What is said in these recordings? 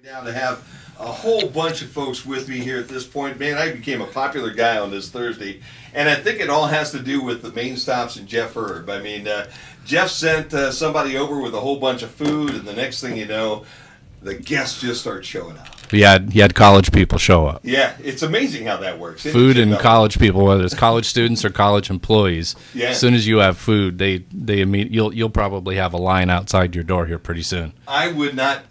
Now to have a whole bunch of folks with me here at this point. Man, I became a popular guy on this Thursday, and I think it all has to do with the main stops and Jeff Herb. I mean, Jeff sent somebody over with a whole bunch of food, and the next thing you know, the guests just start showing up. You had college people show up. Yeah, it's amazing how that works. Food and college people, whether it's college students or college employees. Yeah. As soon as you have food, you'll probably have a line outside your door here pretty soon. I would not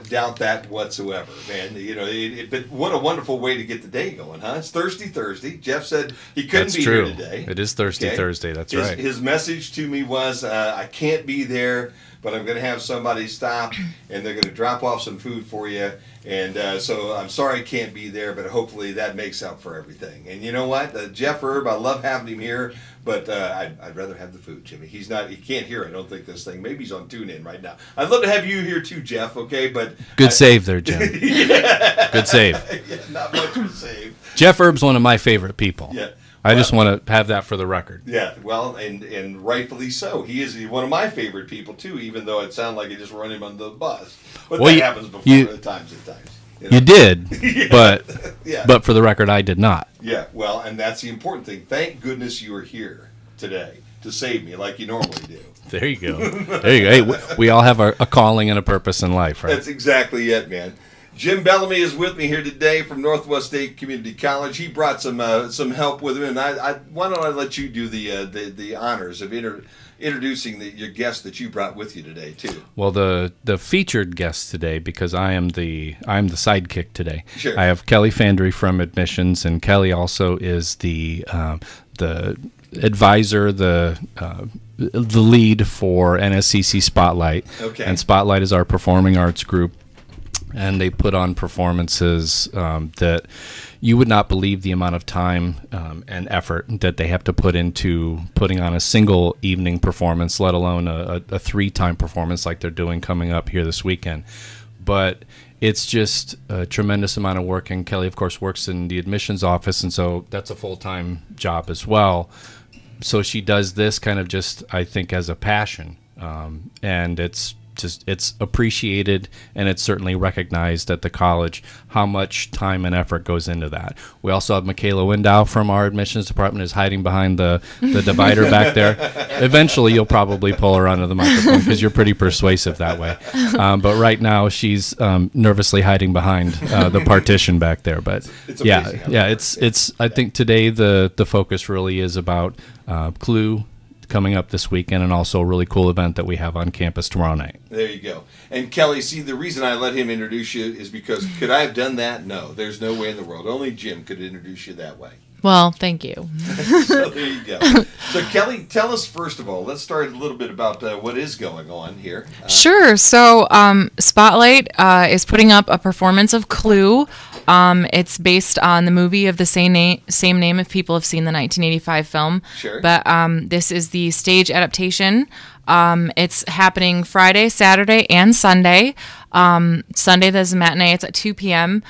doubt that whatsoever, man. You know, but what a wonderful way to get the day going, huh? It's Thirsty Thursday. Jeff said he couldn't be here today. It is Thirsty Thursday. That's right. His message to me was, I can't be there, but I'm going to have somebody stop, and they're going to drop off some food for you. And so I'm sorry I can't be there, but hopefully that makes up for everything. And you know what? Jeff Herb, I love having him here, but I'd rather have the food, Jimmy. He can't hear, I don't think, this thing. Maybe he's on TuneIn right now. I'd love to have you here too, Jeff, okay? But good save there, Jim. Yeah. Good save. Yeah, not much of a save. Jeff Herb's one of my favorite people. Yeah. I just want to have that for the record. Yeah, well, and rightfully so. He is one of my favorite people, too, even though it sounded like I just run him under the bus. But that happens before at times. You know? You did, yeah. but for the record, I did not. Yeah, well, and that's the important thing. Thank goodness you are here today to save me like you normally do. There you go. There you go. Hey, we all have a calling and a purpose in life, right? That's exactly it, man. Jim Bellamy is with me here today from Northwest State Community College. He brought some help with him, and why don't I let you do the honors of introducing your guest that you brought with you today too. Well, the featured guest today, because I'm the sidekick today. Sure. I have Kelly Fandry from admissions, and Kelly also is the advisor, the lead for NSCC Spotlight. Okay. And Spotlight is our performing arts group. And they put on performances that you would not believe the amount of time and effort that they have to put into putting on a single evening performance, let alone a 3-time performance like they're doing coming up here this weekend. But it's just a tremendous amount of work. And Kelly, of course, works in the admissions office, and so that's a full-time job as well. So she does this kind of just, I think, as a passion. And it's appreciated, and it's certainly recognized at the college how much time and effort goes into that. We also have Michaela Window from our admissions department is hiding behind the divider back there. Eventually you'll probably pull her onto the microphone because you're pretty persuasive that way. But right now she's nervously hiding behind the partition back there. But it's it's I think today the focus really is about Clue coming up this weekend, and also a really cool event that we have on campus tomorrow night. There you go. And Kelly, see, the reason I let him introduce you is because could I have done that? No, there's no way in the world. Only Jim could introduce you that way. Well, thank you. So there you go. So Kelly, tell us first of all, let's start a little bit about what is going on here. Sure. So Spotlight is putting up a performance of Clue. It's based on the movie of the same name if people have seen the 1985 film. Sure. But this is the stage adaptation. It's happening Friday, Saturday, and Sunday. Sunday, there's a matinee. It's at 2 p.m.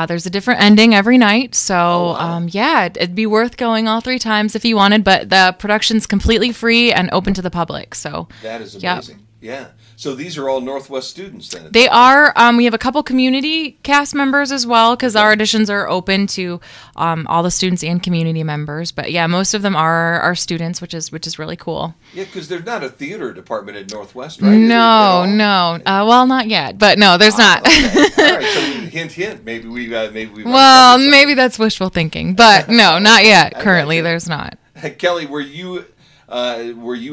There's a different ending every night. So, yeah, it'd be worth going all 3 times if you wanted. But the production's completely free and open to the public. So that is amazing. Yeah. So these are all Northwest students then? They are. We have a couple community cast members as well, because our auditions are open to all the students and community members. But yeah, most of them are our students, which is really cool. Yeah, because there's not a theater department at Northwest, right? No. Well, not yet, but no, there's not. Okay. All right. So hint. Maybe we. Well, maybe that's wishful thinking, but no, not yet. Currently, there's not. Kelly, were you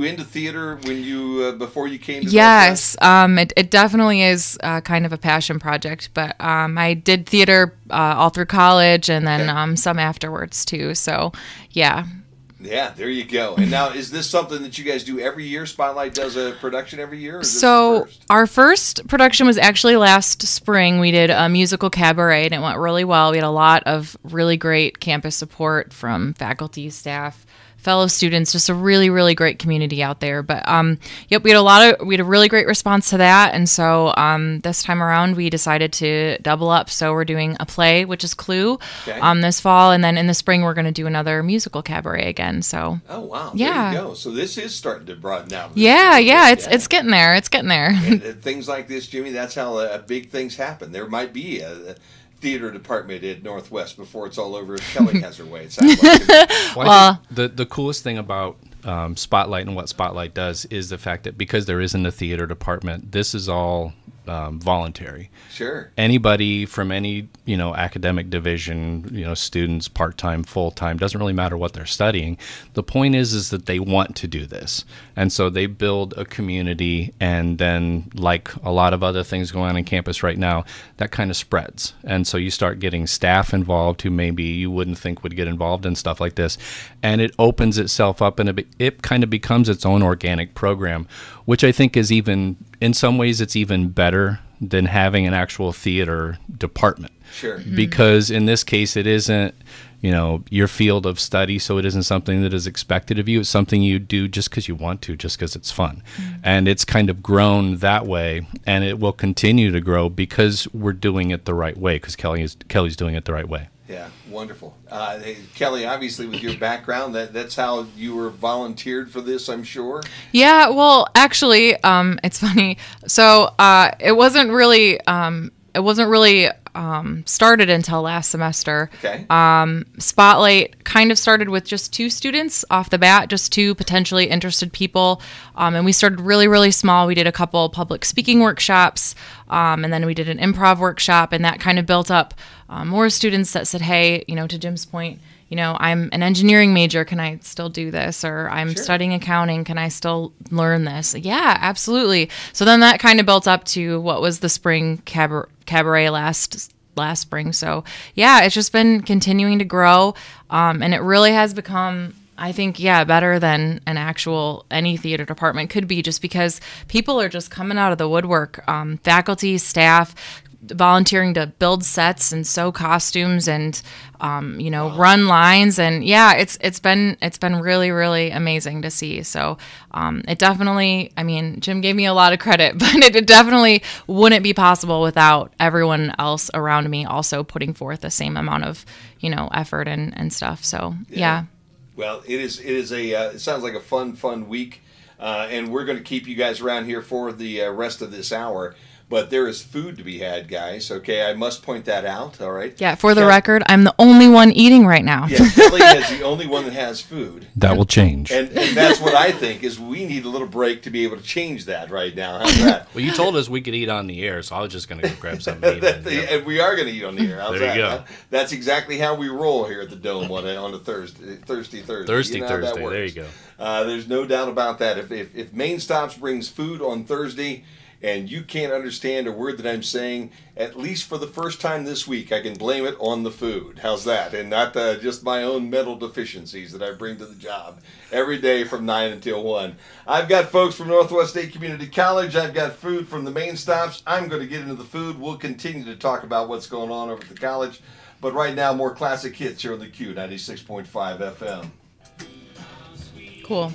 into theater when you before you came to Yes, it definitely is kind of a passion project, but I did theater all through college and then some afterwards too. So, yeah. Yeah, there you go. And now, is this something that you guys do every year? Spotlight does a production every year? Or is this our first production was actually last spring. We did a musical cabaret, and it went really well. We had a lot of really great campus support from faculty, staff, fellow students, just a really, really great community out there. But yep, we had a really great response to that, and so this time around we decided to double up. So we're doing a play, which is Clue, this fall, and then in the spring we're going to do another musical cabaret again. So oh wow, yeah, there you go. So this is starting to broaden out. Yeah, it's getting there. It's getting there. And things like this, Jimmy, that's how big things happen. There might be a theater department at Northwest before it's all over. If Kelly has her way, it sounds like. Well, I think the coolest thing about Spotlight and what Spotlight does is the fact that because there isn't a theater department, this is all voluntary. Sure. Anybody from any academic division, students, part-time, full-time, doesn't really matter what they're studying. The point is that they want to do this, and so they build a community, and then like a lot of other things going on campus right now, that kind of spreads, and so you start getting staff involved who maybe you wouldn't think would get involved in stuff like this, and it opens itself up, and it kind of becomes its own organic program, which I think is even, in some ways, it's even better than having an actual theater department. Sure. Because in this case, it isn't, your field of study, so it isn't something that is expected of you. It's something you do just because you want to, just because it's fun. And it's kind of grown that way, and it will continue to grow because we're doing it the right way, because Kelly's doing it the right way. Yeah, wonderful. Hey, Kelly, obviously with your background, that's how you were volunteered for this, I'm sure. Yeah, well, actually, it's funny. So it wasn't really started until last semester. Okay. Spotlight kind of started with just 2 students off the bat, just 2 potentially interested people. And we started really, really small. We did a couple public speaking workshops, and then we did an improv workshop, and that kind of built up more students that said, hey, to Jim's point, I'm an engineering major. Can I still do this? Or I'm studying accounting. Can I still learn this? Yeah, absolutely. So then that kind of built up to what was the spring cabaret last spring. So yeah, it's just been continuing to grow. And it really has become, I think, better than any theater department could be, just because people are just coming out of the woodwork. Faculty, staff, volunteering to build sets and sew costumes and run lines, and it's been really, really amazing to see. So it definitely, Jim gave me a lot of credit, but it definitely wouldn't be possible without everyone else around me also putting forth the same amount of effort and stuff. So yeah. Well, it sounds like a fun week, and we're going to keep you guys around here for the rest of this hour. But there is food to be had, guys. Okay, I must point that out. All right. Yeah, for the record, I'm the only one eating right now. Yeah, Kelly is the only one that has food. That will change. And that's what I think is we need a little break to be able to change that right now. How's that? Well, you told us we could eat on the air, so I was just going to go grab something to eat on the air. And we are going to eat on the air. How's there you that? go. That's exactly how we roll here at the Dome on a Thursday. Thursday. Thursday. There you go. There's no doubt about that. If Main Stops brings food on Thursday, and you can't understand a word that I'm saying, at least for the first time this week, I can blame it on the food. How's that? And not just my own mental deficiencies that I bring to the job every day from 9 until 1. I've got folks from Northwest State Community College. I've got food from the Main Stops. I'm going to get into the food. We'll continue to talk about what's going on over at the college. But right now, more classic hits here on the Q 96.5 FM. Cool.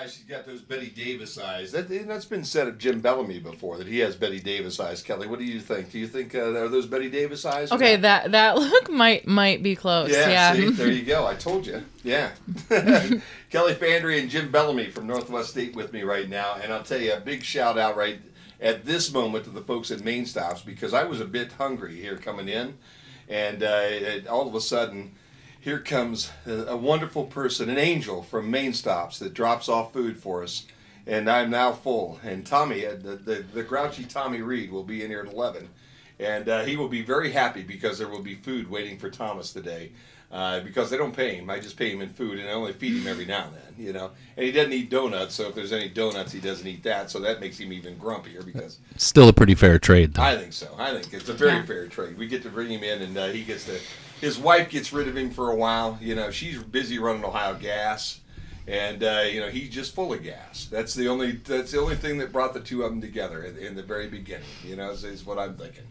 She's got those Betty Davis eyes. That's been said of Jim Bellamy before, that he has Betty Davis eyes. Kelly, what do you think? Do you think are those Betty Davis eyes? Okay, that look might be close. Yeah. See, there you go. I told you. Yeah. Kelly Fandry and Jim Bellamy from Northwest State with me right now. And I'll tell you, a big shout out right at this moment to the folks at Main Stops, because I was a bit hungry here coming in. And all of a sudden, here comes a wonderful person, an angel from Main Stops that drops off food for us, and I'm now full. And Tommy, the grouchy Tommy Reed, will be in here at 11, and he will be very happy because there will be food waiting for Thomas today. Because they don't pay him, I just pay him in food, and I only feed him every now and then, you know. And he doesn't eat donuts, so if there's any donuts, he doesn't eat that, so that makes him even grumpier. Because still a pretty fair trade, though. I think so. I think it's a very fair trade. We get to bring him in, and he gets to. His wife gets rid of him for a while. You know, she's busy running Ohio Gas, and you know, he's just full of gas. That's the only thing that brought the two of them together in the very beginning. You know, is what I'm thinking.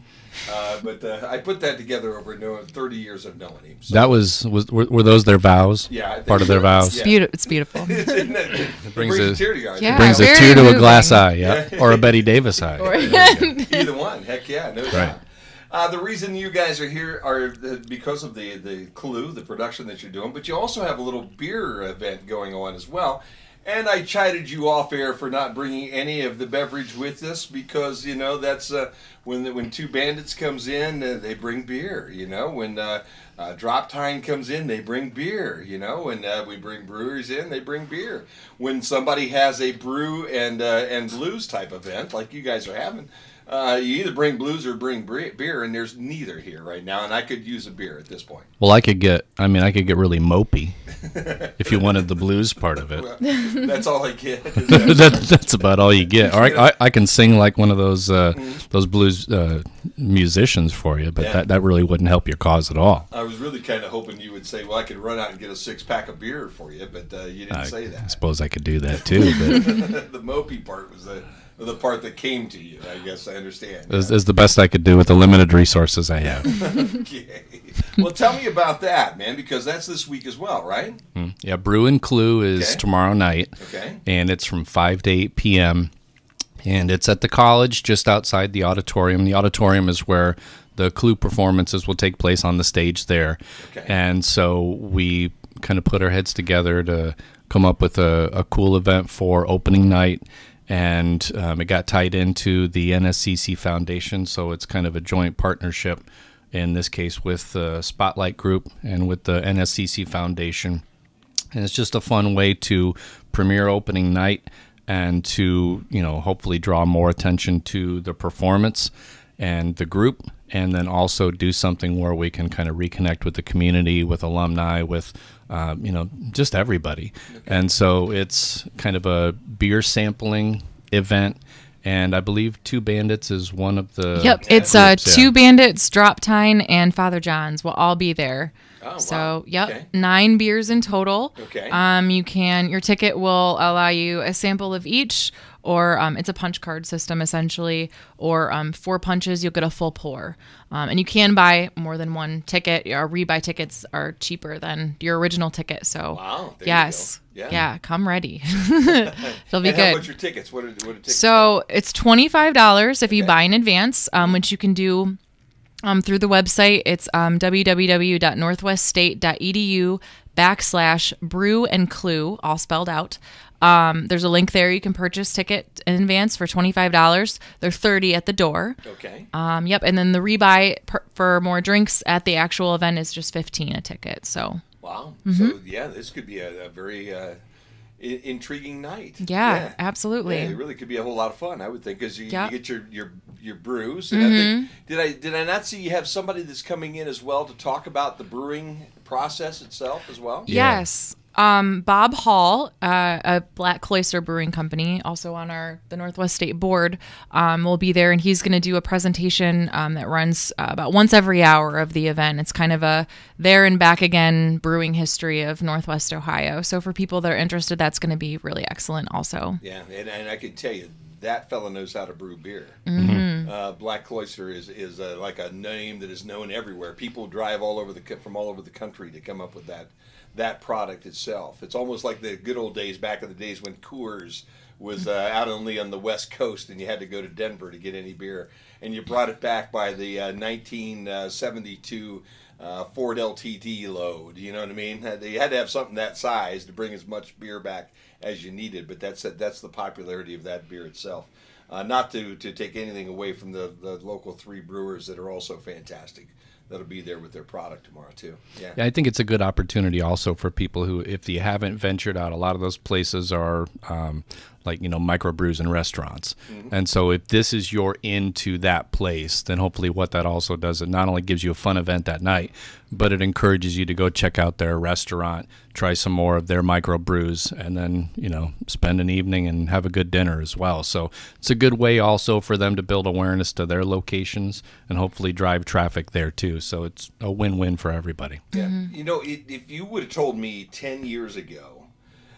But I put that together over 30 years of knowing him. So. That were those their vows? Yeah, I think part of their vows. It's beautiful. It brings a tear to your eye. Yeah, brings a very tear to moving. a glass eye, yeah, or a Betty Davis eye. Either one, heck yeah, no doubt. The reason you guys are here are because of the Clue, the production that you're doing, but you also have a little beer event going on as well. And I chided you off air for not bringing any of the beverage with us because, you know, that's when Two Bandits comes in, they bring beer. You know, when Drop Time comes in, they bring beer. You know, when we bring breweries in, they bring beer. When somebody has a brew and blues type event like you guys are having, you either bring blues or bring beer, and there's neither here right now, and I could use a beer at this point. Well, I could get really mopey if you wanted the blues part of it. Well, that's all I get. That's about all you get. All right, I can sing like one of those blues musicians for you, but that really wouldn't help your cause at all. I was really kind of hoping you would say, well, I could run out and get a 6-pack of beer for you, but you didn't say that. I suppose I could do that too. But the mopey part was the part that came to you, I guess. I understand. Is the best I could do with the limited resources I have. Okay. Well, tell me about that, man, because that's this week as well, right? Yeah, Brew and Clue is tomorrow night. Okay. And it's from 5 to 8 p.m. And it's at the college just outside the auditorium. The auditorium is where the Clue performances will take place on the stage there. Okay. And so we kind of put our heads together to come up with a cool event for opening night. And it got tied into the NSCC Foundation, so it's kind of a joint partnership, in this case with the Spotlight Group and with the NSCC Foundation. And it's just a fun way to premiere opening night and to, you know, hopefully draw more attention to the performance and the group, and then also do something where we can kind of reconnect with the community, with alumni, with you know, just everybody. Okay. And so it's kind of a beer sampling event, and I believe Two Bandits is one of the it's Two Bandits, Drop Time, and Father John's will all be there. Oh, so wow. 9 beers in total. Okay. Your ticket will allow you a sample of each, or it's a punch card system essentially, or 4 punches, you'll get a full pour. And you can buy more than one ticket. Our rebuy tickets are cheaper than your original ticket. So wow, yes. Yeah, come ready. It'll be and good. How much are tickets? What are tickets? So it's $25 if you buy in advance, which you can do through the website. It's www.northweststate.edu/brew and clue, all spelled out. There's a link there. You can purchase ticket in advance for $25. They're $30 at the door. Okay. And then the rebuy for more drinks at the actual event is just $15 a ticket. So. Wow. So this could be a very intriguing night. Yeah, absolutely. Yeah, it really could be a whole lot of fun, I would think, because you get your brews. And I think, did I not see you have somebody that's coming in as well to talk about the brewing process itself as well? Yes. Bob Hall, a Black Cloister Brewing Company, also on the Northwest State Board, will be there, and he's going to do a presentation that runs about once every hour of the event. It's kind of a there and back again brewing history of Northwest Ohio. So for people that are interested, that's going to be really excellent also. Yeah, and I can tell you, that fella knows how to brew beer. Black Cloister is like a name that is known everywhere. People drive from all over the country to come up with that product itself. It's almost like the good old days back in the days when Coors was out only on the West Coast, and you had to go to Denver to get any beer, and you brought it back by the 1972 Ford LTD load. You know what I mean? You had to have something that size to bring as much beer back as you needed. But that's the popularity of that beer itself. Not to take anything away from the local 3 brewers that are also fantastic. That'll be there with their product tomorrow too. Yeah, I think it's a good opportunity also for people who, if you haven't ventured out, a lot of those places are like, microbrews and restaurants. And so if this is your into that place, then hopefully what that also does, it not only gives you a fun event that night, but it encourages you to go check out their restaurant, try some more of their microbrews, and then, spend an evening and have a good dinner as well. So it's a good way also for them to build awareness to their locations and hopefully drive traffic there too. So it's a win-win for everybody. Yeah. If you would have told me 10 years ago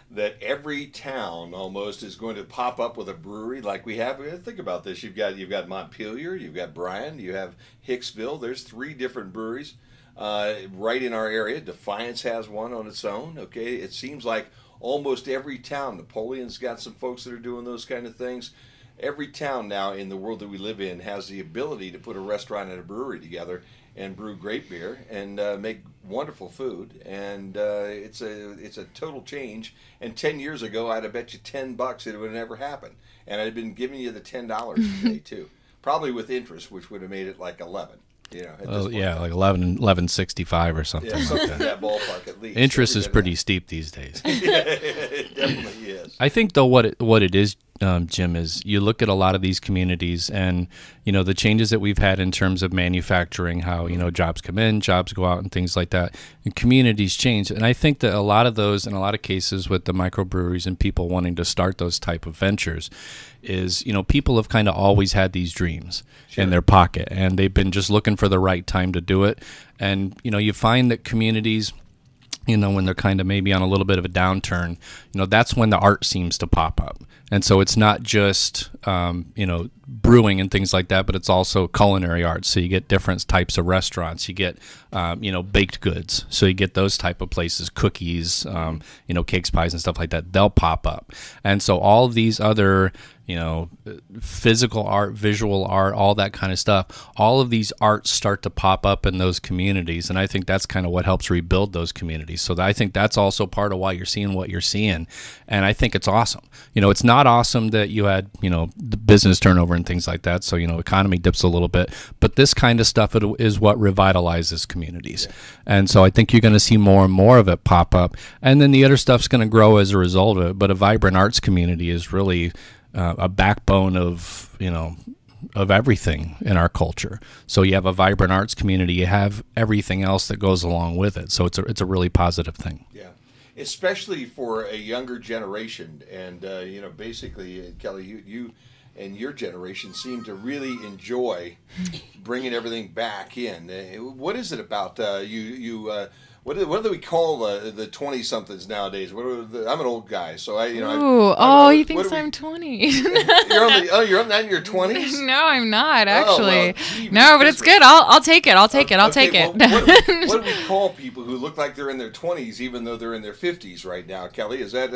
that every town almost is going to pop up with a brewery like we have. Think about this. You've got Montpelier, you've got Bryan, you have Hicksville. There's 3 different breweries right in our area. Defiance has one on its own. Okay, it seems like almost every town. Napoleon's got some folks that are doing those kind of things. Every town now in the world that we live in has the ability to put a restaurant and a brewery together and brew great beer and make wonderful food, and it's a total change. And 10 years ago, I'd have bet you $10 it would have never happened, and I'd been giving you the $10 today too, probably with interest, which would have made it like 11. Like 11.65 or something. Yeah, something in that ballpark at least. Interest is pretty steep these days. It definitely is. I think though what it is, Jim, is you look at a lot of these communities and the changes that we've had in terms of manufacturing, how jobs come in, jobs go out, and things like that, and communities change. And I think that a lot of those, in a lot of cases with the microbreweries and people wanting to start those type of ventures, is people have kind of always had these dreams in their pocket, and they've been just looking for the right time to do it. And you find that communities, when they're kind of maybe on a little bit of a downturn, that's when the art seems to pop up. And so it's not just, brewing and things like that, but it's also culinary arts. So you get different types of restaurants. You get, baked goods. So you get those type of places, cookies, cakes, pies, and stuff like that. They'll pop up. And so all of these other, physical art, visual art, all that kind of stuff, all of these arts start to pop up in those communities. And I think that's kind of what helps rebuild those communities. So I think that's also part of why you're seeing what you're seeing. And I think it's awesome. It's not awesome that you had, the business turnover and things like that. So, economy dips a little bit. But this kind of stuff is what revitalizes communities. Yeah. And so I think you're going to see more and more of it pop up. And then the other stuff's going to grow as a result of it. But a vibrant arts community is really a backbone of everything in our culture. So you have a vibrant arts community, you have everything else that goes along with it. So it's a really positive thing. Yeah, especially for a younger generation. And basically, Kelly, you and your generation seem to really enjoy bringing everything back in. What is it about what do we call the 20-somethings nowadays? I'm an old guy, so he thinks I'm 20. You're in your 20s? No, I'm not actually. No, but it's good. I'll take it. I'll take it. What do we call people who look like they're in their 20s, even though they're in their 50s right now? Kelly, is that?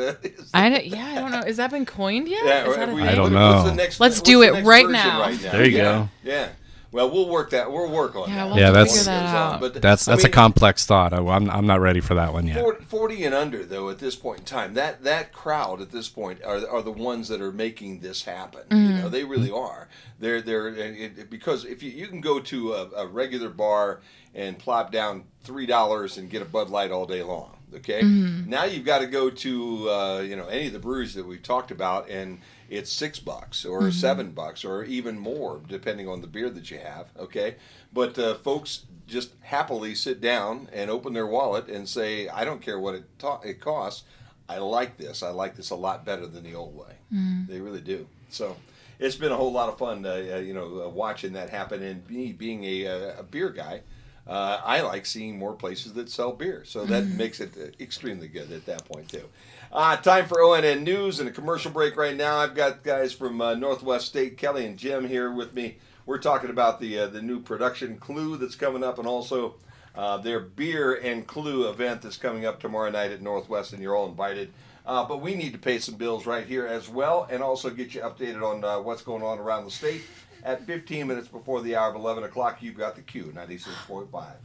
I don't know. Has that been coined yet? Yeah, I don't know. Let's do it right now. There you go. Yeah. Well, we'll work that. We'll work on that. We'll figure that out. But that's a complex thought. I'm not ready for that one yet. 40 and under, though, at this point in time, that crowd at this point are the ones that are making this happen. Mm-hmm. They really are. They're because if you can go to a regular bar and plop down $3 and get a Bud Light all day long. Okay. Mm-hmm. Now you've got to go to any of the breweries that we've talked about, and it's $6 or $7 or even more, depending on the beer that you have. Okay, but folks just happily sit down and open their wallet and say, "I don't care what it costs. I like this. I like this a lot better than the old way." Mm-hmm. They really do. So it's been a whole lot of fun, watching that happen. And me being a beer guy. I like seeing more places that sell beer, so that makes it extremely good at that point too. Time for ONN News and a commercial break right now. I've got guys from Northwest State, Kelly and Jim, here with me we're talking about the new production Clue that's coming up, and also their beer and Clue event that's coming up tomorrow night at Northwest, and you're all invited. But we need to pay some bills right here as well, and also get you updated on what's going on around the state. At 15 minutes before the hour of 11 o'clock, you've got the Q 96.5.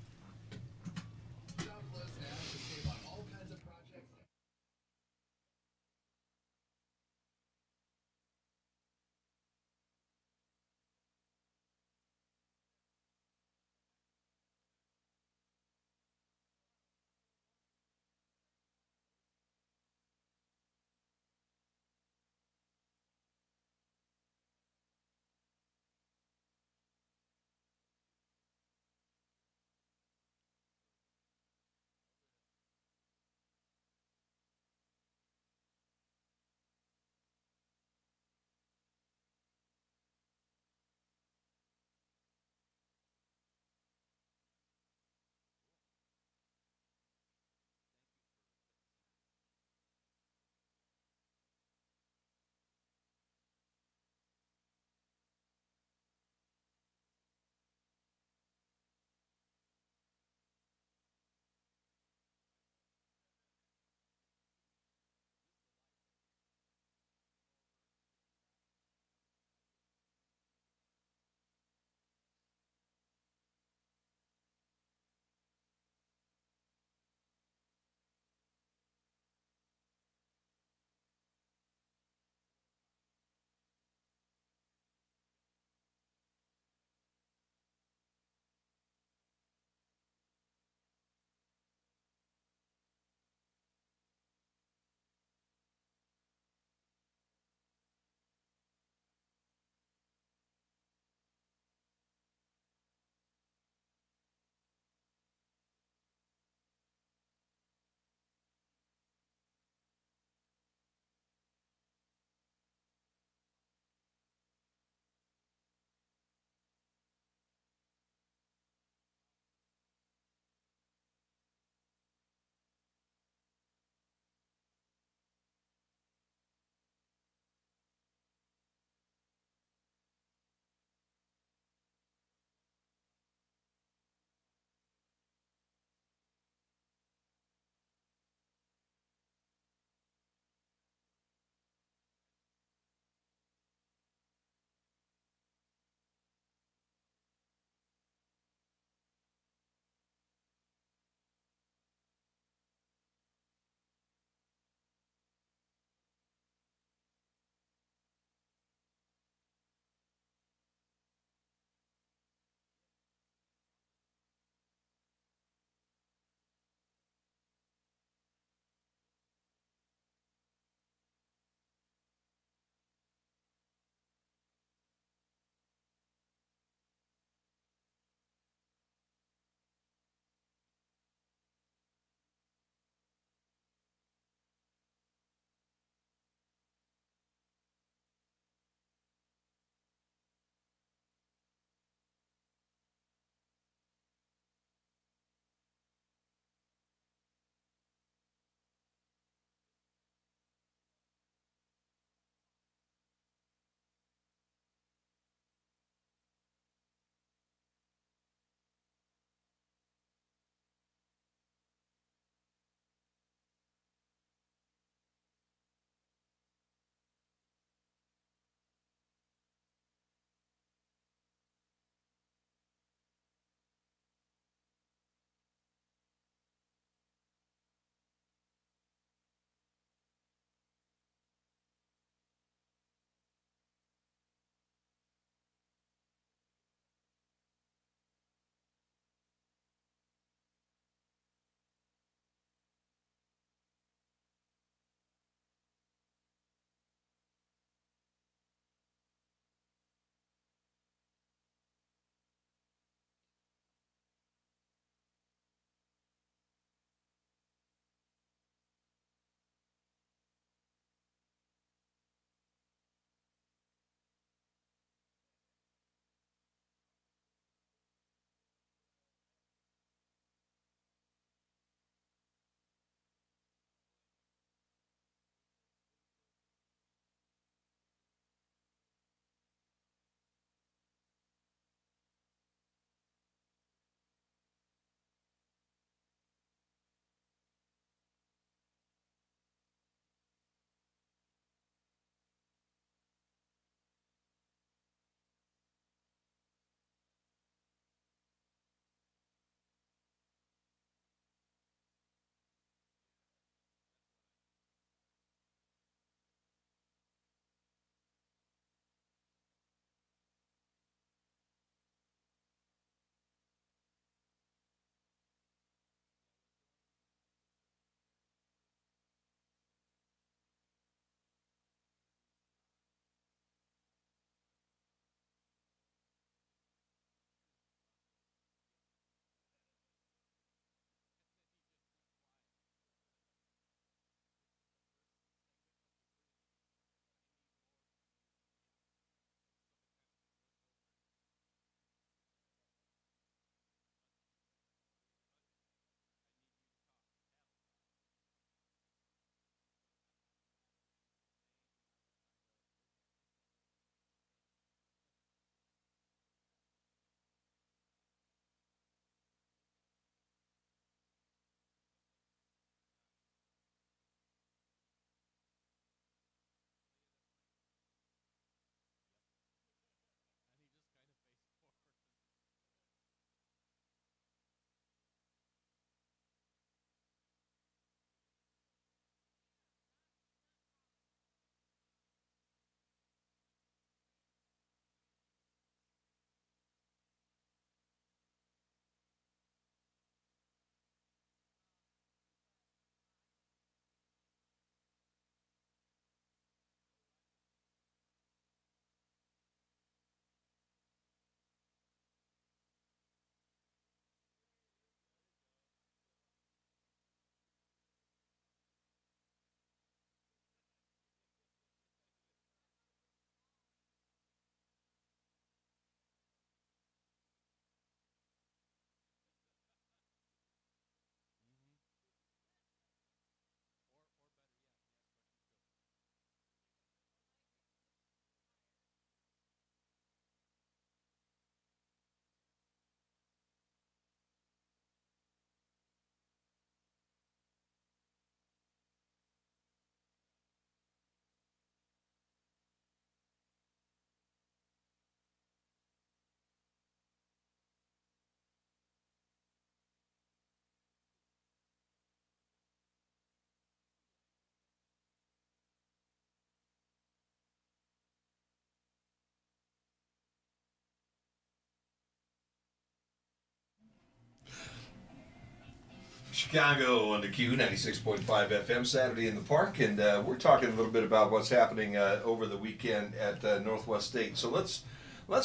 Chicago on the Q 96.5 FM Saturday in the Park, and we're talking a little bit about what's happening over the weekend at Northwest State. So let's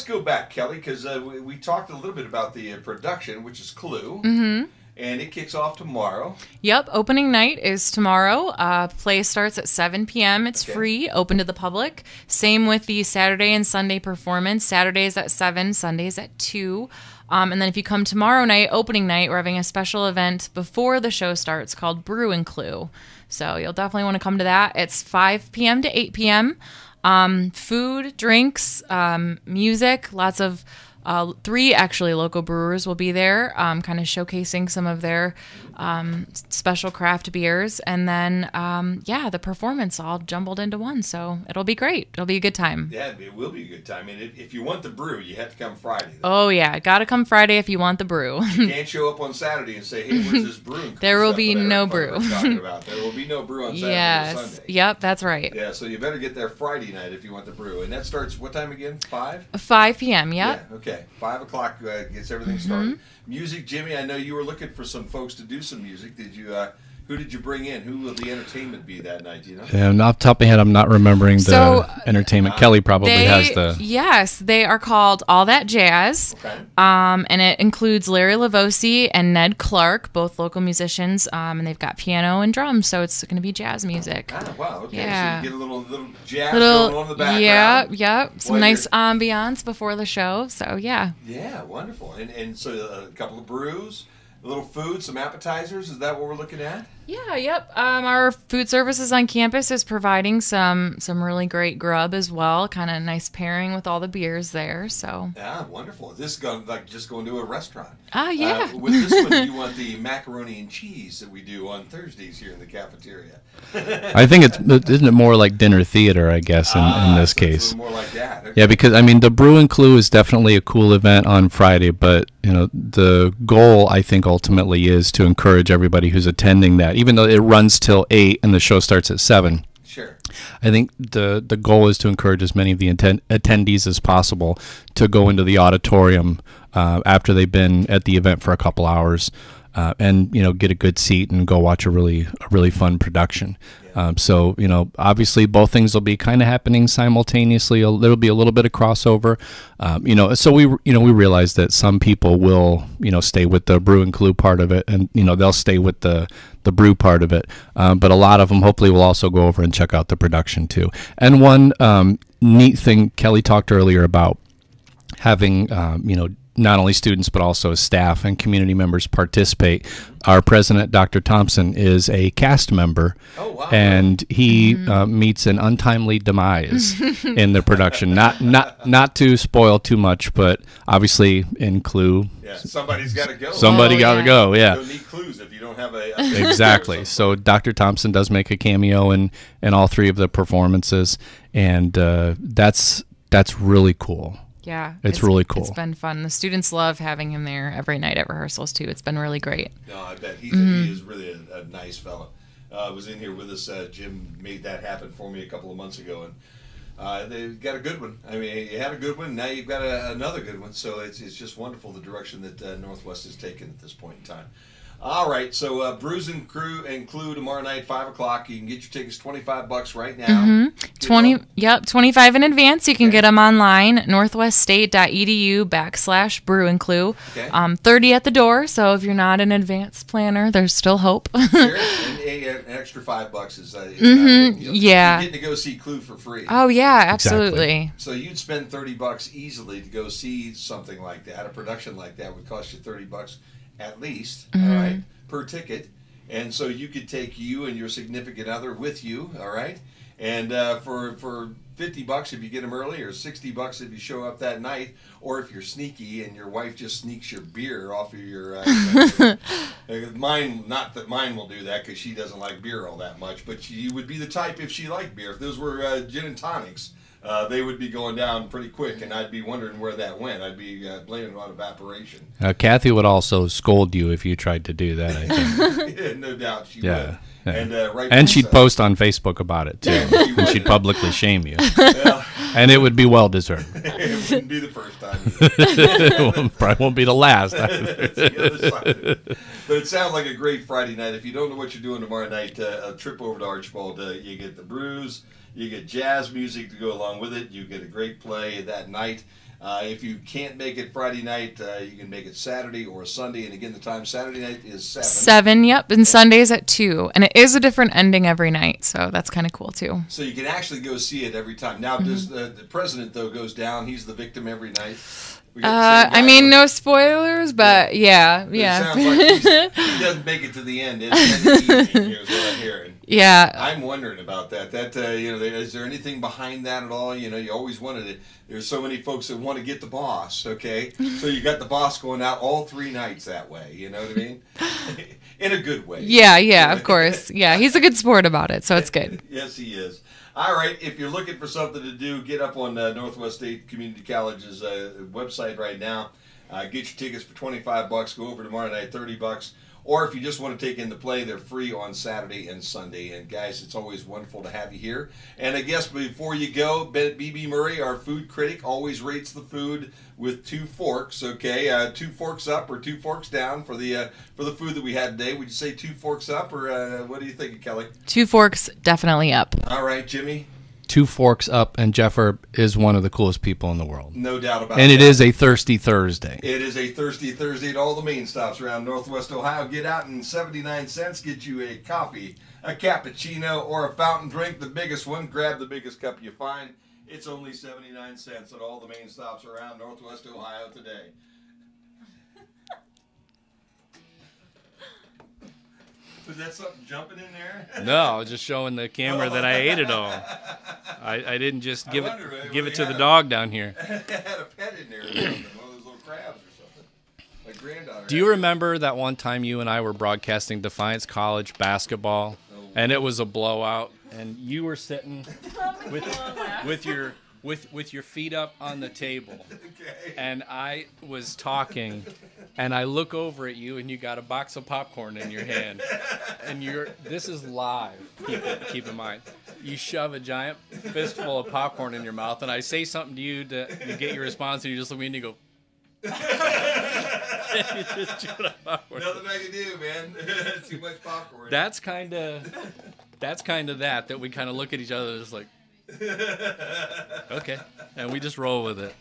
go back, Kelly, because we talked a little bit about the production, which is Clue, and it kicks off tomorrow. Yep, opening night is tomorrow. Play starts at 7 p.m. It's free, open to the public. Same with the Saturday and Sunday performance. Saturdays at 7, Sundays at 2. And then if you come tomorrow night, opening night, we're having a special event before the show starts called Brew and Clue. So you'll definitely want to come to that. It's 5 p.m. to 8 p.m. Food, drinks, music, lots of 3 actually local brewers will be there, kind of showcasing some of their special craft beers. And then, the performance all jumbled into one. So it'll be great. It'll be a good time. Yeah, it will be a good time. And if you want the brew, you have to come Friday, though. Oh, yeah. Got to come Friday if you want the brew. You can't show up on Saturday and say, hey, where's this brew? There will be no brew. There will be no brew on Saturday or Sunday. Yep, that's right. Yeah, so you better get there Friday night if you want the brew. And that starts what time again? 5? 5 p.m., yep. Yeah, okay. 5 o'clock gets everything started. Music, Jimmy, I know you were looking for some folks to do some music. Did you? Who did you bring in? Who will the entertainment be that night? Do you know? And off the top of my head, I'm not remembering the entertainment. Kelly probably has the. Yes, they are called All That Jazz. Okay. And it includes Larry Lavosi and Ned Clark, both local musicians. And they've got piano and drums, so it's going to be jazz music. Ah, wow. Okay. Yeah. So you get a little jazz going on in the background. Yeah. Some nice ambiance before the show. So yeah. Yeah, wonderful. And so a couple of brews. A little food, some appetizers. Is that what we're looking at? Yeah, yep. Our food services on campus is providing some really great grub as well. Kind of nice pairing with all the beers there. So yeah, wonderful. This is like just going to a restaurant. Ah, yeah. With this one, you want the macaroni and cheese that we do on Thursdays here in the cafeteria. I think isn't it more like dinner theater? I guess in this case. It's more like that. Okay. Yeah, because I mean the Brew and Clue is definitely a cool event on Friday, but the goal I think ultimately is to encourage everybody who's attending that, even though it runs till 8 and the show starts at 7. Sure. I think the goal is to encourage as many of the attendees as possible to go into the auditorium after they've been at the event for a couple hours and get a good seat and go watch a really fun production. So obviously both things will be kind of happening simultaneously. There'll be a little bit of crossover. So we realize that some people will stay with the Brew and Clue part of it, and they'll stay with the brew part of it. But a lot of them hopefully will also go over and check out the production too. And one neat thing Kelly talked earlier about having not only students but also staff and community members participate. Our president, Dr. Thompson, is a cast member, and he meets an untimely demise in the production. Not to spoil too much, but obviously in Clue, somebody's got to go. Somebody got to go. Yeah, you don't need clues if you don't have a exactly. So Dr. Thompson does make a cameo in all 3 of the performances, and that's really cool. Yeah, it's really cool. It's been fun. The students love having him there every night at rehearsals too. It's been really great. No, I bet he is really a nice fellow. Was in here with us. Jim made that happen for me a couple of months ago, and they got a good one. I mean, you had a good one. Now you've got another good one. So it's just wonderful the direction that Northwest has taken at this point in time. All right, so Brews and Clue tomorrow night, 5 o'clock. You can get your tickets $25 right now. 25 in advance. You can get them online, northweststate.edu/Brew and Clue. Okay. 30 at the door. So if you're not an advanced planner, there's still hope. Sure, and an extra $5 is you're getting to go see Clue for free. Oh yeah, absolutely. Exactly. So you'd spend $30 easily to go see something like that. A production like that would cost you $30 at least, all right, per ticket. And so you could take you and your significant other with you, all right? And for $50 if you get them early, or $60 if you show up that night, or if you're sneaky and your wife just sneaks your beer off of your mine. Not that mine will do that because she doesn't like beer all that much, but she would be the type if she liked beer. If those were gin and tonics, they would be going down pretty quick, and I'd be wondering where that went. I'd be blaming it on evaporation. Kathy would also scold you if you tried to do that, I think. Yeah, no doubt she would. Yeah. And she'd post on Facebook about it too, and she'd publicly shame you. Well, And it would be well deserved. It wouldn't be the first time either. Probably won't be the last. It's the other side of it. But it sounds like a great Friday night. If you don't know what you're doing tomorrow night, a trip over to Archibald. You get the brews, you get jazz music to go along with it, you get a great play that night. If you can't make it Friday night, you can make it Saturday or Sunday. And again, the time Saturday night is 7. 7, yep. And Sunday's at 2. And it is a different ending every night. So that's kind of cool, too. So you can actually go see it every time. Now, does the president, though, goes down? He's the victim every night? I mean, no spoilers, but yeah. It sounds like he doesn't make it to the end. It's the evening, is what I'm hearing. Yeah. I'm wondering about that. Is there anything behind that at all? You always wanted it. There's so many folks that want to get the boss, okay? So you got the boss going out all 3 nights that way, you know what I mean? In a good way. Yeah, of course. Yeah, he's a good sport about it, so it's good. Yes, he is. All right, if you're looking for something to do, get up on Northwest State Community College's website right now. Get your tickets for $25. Go over tomorrow night, $30. Or if you just want to take in the play, they're free on Saturday and Sunday. And guys, it's always wonderful to have you here. And I guess before you go, B.B. Murray, our food critic, always rates the food with 2 forks. Okay, 2 forks up or 2 forks down for the food that we had today. Would you say 2 forks up, or what do you think, Kelly? 2 forks definitely up. All right, Jimmy. 2 forks up, and Jeffer is one of the coolest people in the world. No doubt about it. And it is a Thirsty Thursday. It is a Thirsty Thursday at all the main stops around Northwest Ohio. Get out and 79 cents, get you a coffee, a cappuccino, or a fountain drink, the biggest one. Grab the biggest cup you find. It's only 79 cents at all the main stops around Northwest Ohio today. Was that something jumping in there? No, I was just showing the camera that I ate it all. I didn't just give it to the dog down here. Had a pet in there or something, one of those little crabs or something. My granddaughter. Do you remember that one time you and I were broadcasting Defiance College basketball, and it was a blowout, and you were sitting with your feet up on the table, and I was talking, and I look over at you, and you got a box of popcorn in your hand, and this is live. Keep in mind, you shove a giant fistful of popcorn in your mouth, and I say something to you to get your response, and you just look at me and you go. You just chewed up popcorn. Nothing I can do, man. Too much popcorn. That's kind of that we kind of look at each other just like. Okay, and we just roll with it.